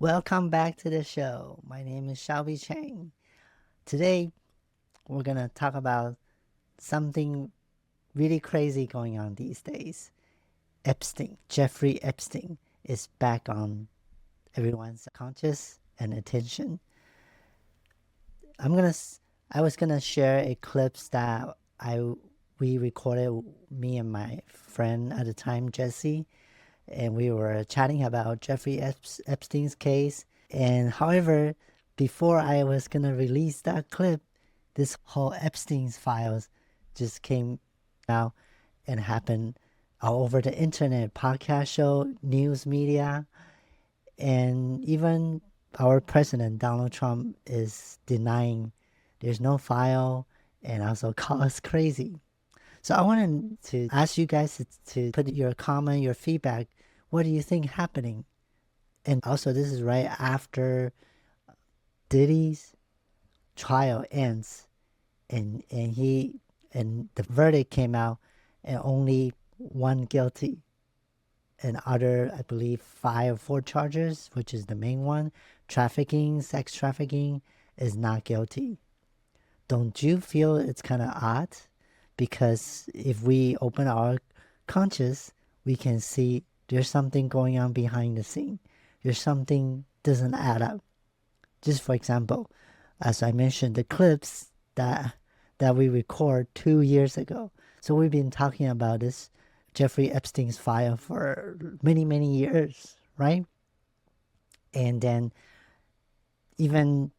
Welcome back to the show. My name is Shelbe Chang. Today, we're going to talk about something really crazy going on these days. Epstein, Jeffrey Epstein, is back on everyone's conscious and attention. I'm gonna. I was gonna share a clips that we recorded, me and my friend at the time, Jesse, and we were chatting about Jeffrey Epstein's case. And however, before I was gonna release that clip, this whole Epstein's files just came out and happened all over the internet, podcast show, news media, and even our president Donald Trump is denying there's no file and also call us crazy. So I wanted to ask you guys to put your comment, your feedback. What do you think happening? And also, this is right after Diddy's trial ends, and the verdict came out, and only one guilty, and other, I believe, 5 or 4 charges, which is the main one, trafficking, sex trafficking, is not guilty. Don't you feel it's kind of odd? Because if we open our conscious, we can see there's something going on behind the scene. There's something doesn't add up. Just for example, as I mentioned, the clips that we record 2 years ago. So we've been talking about this Jeffrey Epstein's file for many, many years, right? And then even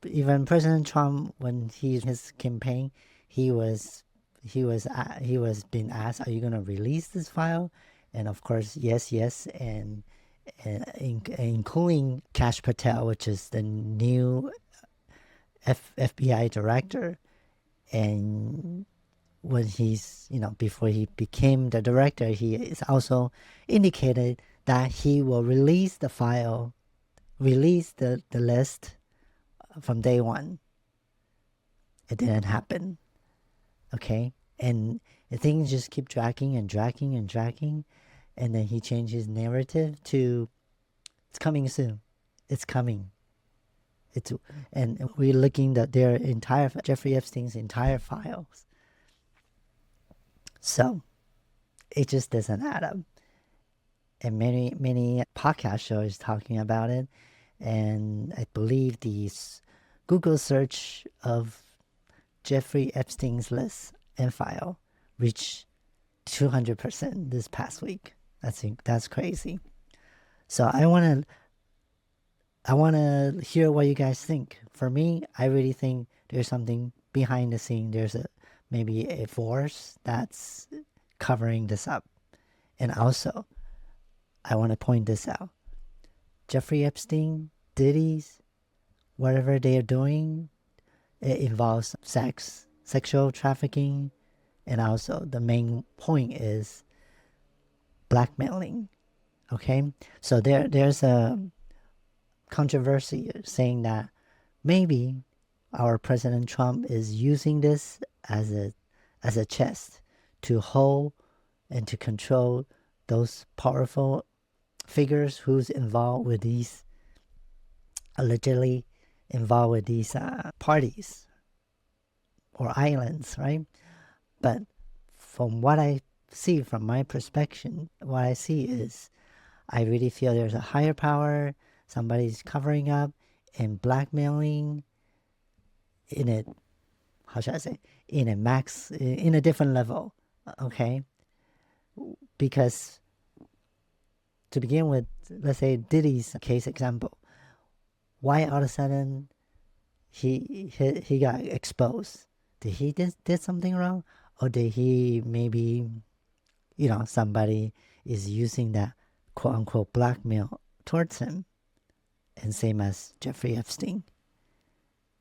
President Trump, when his campaign, he was being asked, "Are you going to release this file?" And of course, yes, and including Kash Patel, which is the new FBI director, and when he's before he became the director, he is also indicated that he will release the file, release the list from day one. It didn't happen. Okay, and things just keep dragging and dragging and dragging, and then he changed his narrative to it's coming soon, it's coming, and we're looking at their entire Jeffrey Epstein's entire files. So it just doesn't add up, and many podcast shows talking about it, and I believe the Google search of Jeffrey Epstein's list and file reached 200% this past week. That's crazy. So I wanna hear what you guys think. For me, I really think there's something behind the scene. There's maybe a force that's covering this up. And also, I want to point this out. Jeffrey Epstein, Diddy's, whatever they are doing, it involves sexual trafficking, and also the main point is blackmailing. Okay, so there's a controversy saying that maybe our President Trump is using this as a chest to hold and to control those powerful figures who's involved with these, allegedly involved with these parties or islands, right? But from what I see, from my perspective, what I see is I really feel there's a higher power, somebody's covering up and blackmailing in a, how should I say, in a different level, okay? Because to begin with, let's say Diddy's case example, why all of a sudden he got exposed? Did he did something wrong, or did he maybe somebody is using that quote unquote blackmail towards him, and same as Jeffrey Epstein,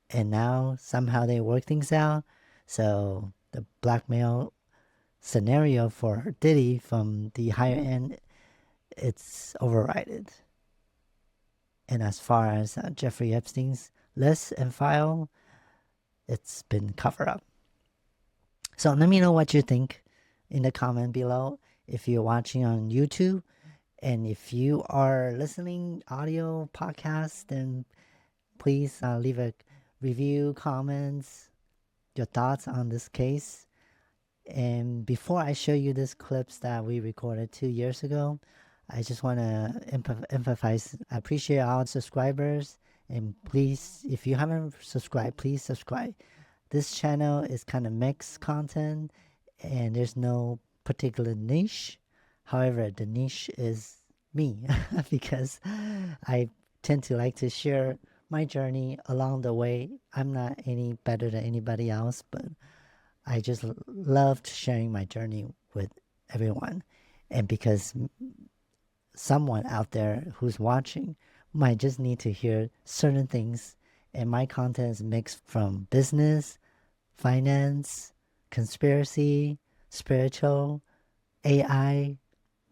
and now somehow they work things out, so the blackmail scenario for Diddy from the higher end, it's overridden. And as far as Jeffrey Epstein's list and file, it's been covered up. So let me know what you think in the comment below. If you're watching on YouTube, And if you are listening audio podcast, then please leave a review, comments, your thoughts on this case. And before I show you these clips that we recorded 2 years ago, I just want to emphasize I appreciate all subscribers. And please, if you haven't subscribed, please subscribe. This channel is kind of mixed content and there's no particular niche. However, the niche is me because I tend to like to share my journey along the way. I'm not any better than anybody else, but I just loved sharing my journey with everyone. And because someone out there who's watching might just need to hear certain things, and my content is mixed from business, finance, conspiracy, spiritual, AI,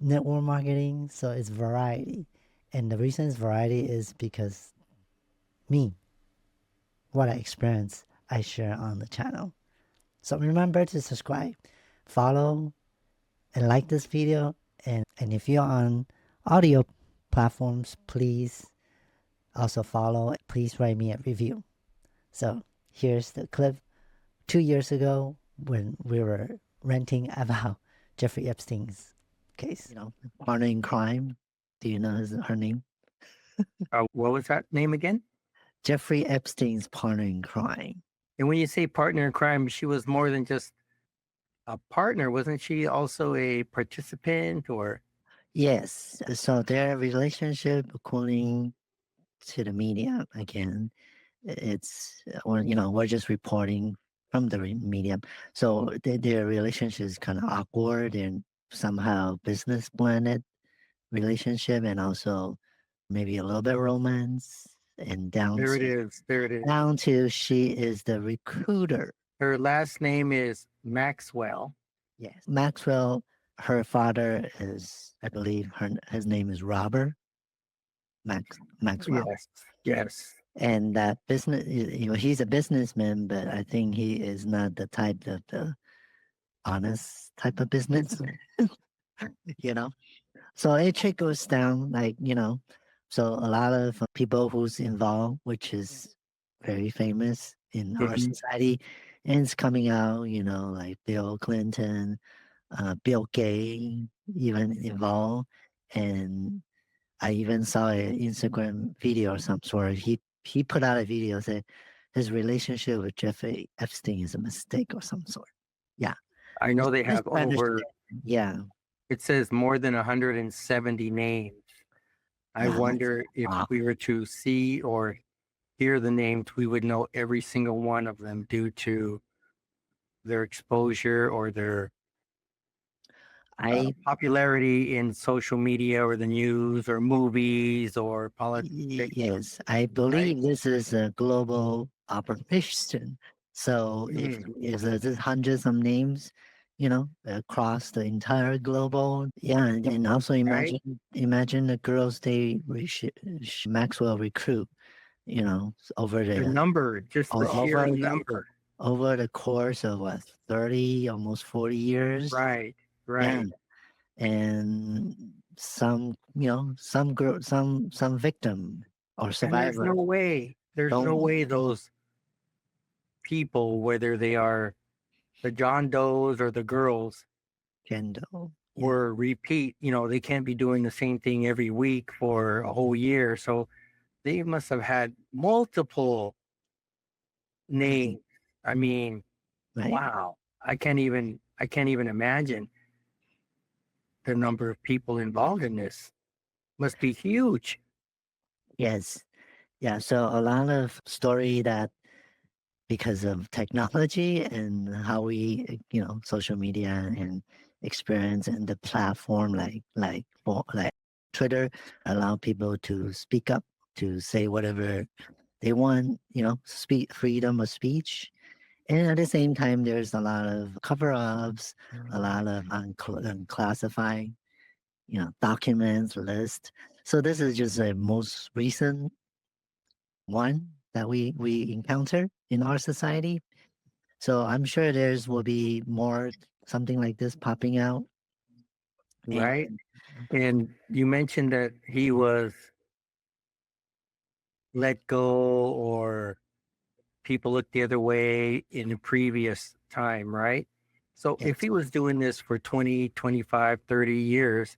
network marketing. So it's variety. And the reason it's variety is because me, what I experience, I share on the channel. So remember to subscribe, follow, and like this video. And if you're on audio platforms, please also follow. Please write me a review. So here's the clip 2 years ago when we were ranting about Jeffrey Epstein's case. You know, partner in crime. Do you know her name? What was that name again? Jeffrey Epstein's partner in crime. And when you say partner in crime, she was more than just a partner. Wasn't she also a participant or? Yes. So their relationship, according to the media, again, it's, or, you know, we're just reporting from the media. So their relationship is kind of awkward and somehow business blended relationship, and also maybe a little bit romance, and There it is. There it is. down to she is the recruiter. Her last name is Maxwell. Yes. Maxwell, her father is, I believe his name is Robert Maxwell. Yes. Yes. And that business, you know, he's a businessman, but I think he is not the type of the honest type of business, you know. So it trickles down, like, you know, so a lot of people who's involved, which is very famous in our society, and it's coming out, you know, like Bill Clinton, Bill Gates even involved. And I even saw an Instagram video or some sort. He put out a video said his relationship with Jeffrey Epstein is a mistake or some sort. Yeah. I know they have over, Misunderstanding. Yeah. it says more than 170 names. I Wow, wonder if wow. we were to see or hear the names, we would know every single one of them due to their exposure or their popularity in social media or the news or movies or politics. Yes, I believe this is a global operation. So if there's hundreds of names, you know, across the entire global, yeah, and also imagine the girls Maxwell recruit, you know, over The number, just the sheer number. over the course of what, 30, almost 40 years. Right, right. Yeah. And some, you know, some girl, some victim or survivor. And there's no way those people, whether they are the John Does or the girls, were repeat. You know, they can't be doing the same thing every week for a whole year. So they must have had multiple names. I mean, wow! I can't even imagine the number of people involved in this. Must be huge. Yes. Yeah. So a lot of story that because of technology and how we, you know, social media and experience and the platform like Twitter allow people to speak up, to say whatever they want, you know, speak freedom of speech. And at the same time, there's a lot of cover-ups, a lot of unclassified, you know, documents, list. So this is just a most recent one that we encounter in our society. So I'm sure there's will be more something like this popping out. Right. And you mentioned that he was let go or people looked the other way in the previous time, right? So Yes. if he was doing this for 20, 25, 30 years,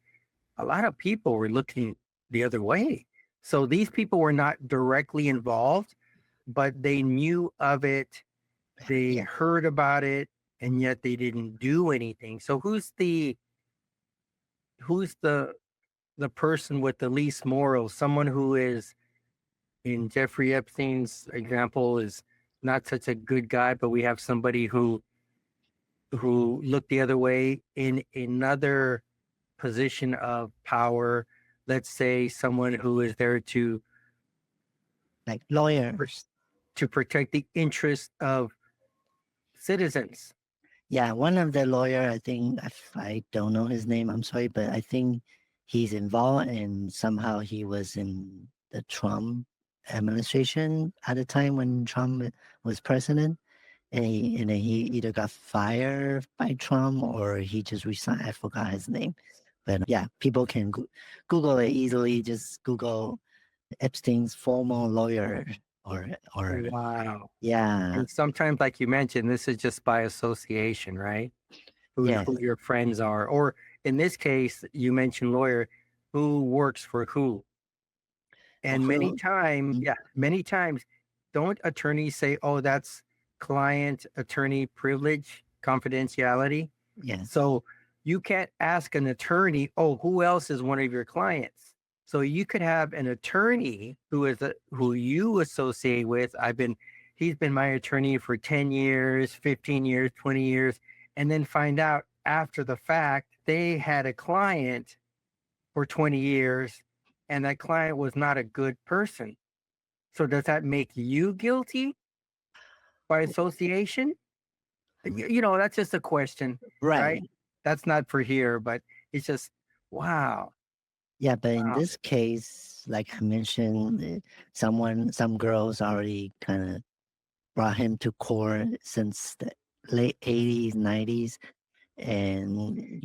a lot of people were looking the other way. So these people were not directly involved, but they knew of it, they Yeah. heard about it, and yet they didn't do anything. So who's the person with the least morals? Someone who is, in Jeffrey Epstein's example, is not such a good guy, but we have somebody who looked the other way in another position of power. Let's say someone who is there Like lawyers. to protect the interests of citizens. Yeah, one of the lawyer, I think, I don't know his name, I'm sorry, but I think he's involved and somehow he was in the Trump administration at the time when Trump was president. And then he either got fired by Trump or he just resigned. I forgot his name. But yeah, people can Google it easily. Just Google Epstein's former lawyer or Wow. yeah, And sometimes, like you mentioned, this is just by association, right? yeah, Who your friends are. Or in this case, you mentioned lawyer, who works for who. And Mhm. many times, don't attorneys say, oh, that's client attorney privilege, confidentiality? Yes, So you can't ask an attorney, oh, who else is one of your clients? So you could have an attorney who you associate with. He's been my attorney for 10 years, 15 years, 20 years, and then find out after the fact they had a client for 20 years and that client was not a good person. So does that make you guilty by association? That's just a question, right? right. That's not for here, but it's just, wow. Yeah, but in Wow. this case, like I mentioned, some girls already kind of brought him to court since the late 80s, 90s. And,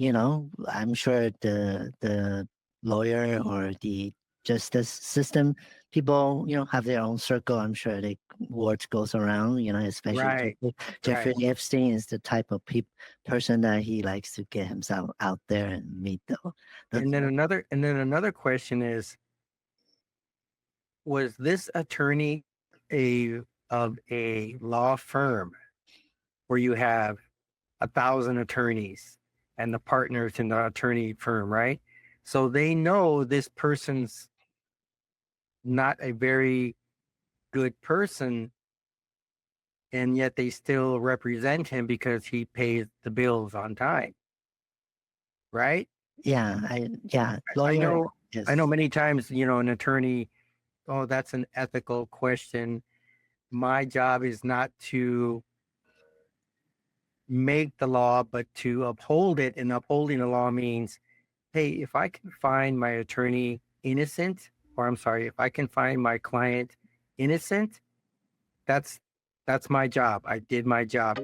I'm sure the lawyer or the justice system, people, have their own circle. I'm sure the words goes around, especially Right, Jeffrey right. Epstein is the type of person that he likes to get himself out there and meet the And then another question is, was this attorney a of a law firm where you have 1,000 attorneys and the partners in the attorney firm, right? So they know this person's not a very good person, and yet they still represent him because he pays the bills on time, right? I lawyer. know, I know Yes. many times, an attorney, oh, that's an ethical question. My job is not to make the law, but to uphold it. And upholding the law means, hey, if I can find my attorney innocent, or I'm sorry, if I can find my client innocent, that's that's my job. I did my job.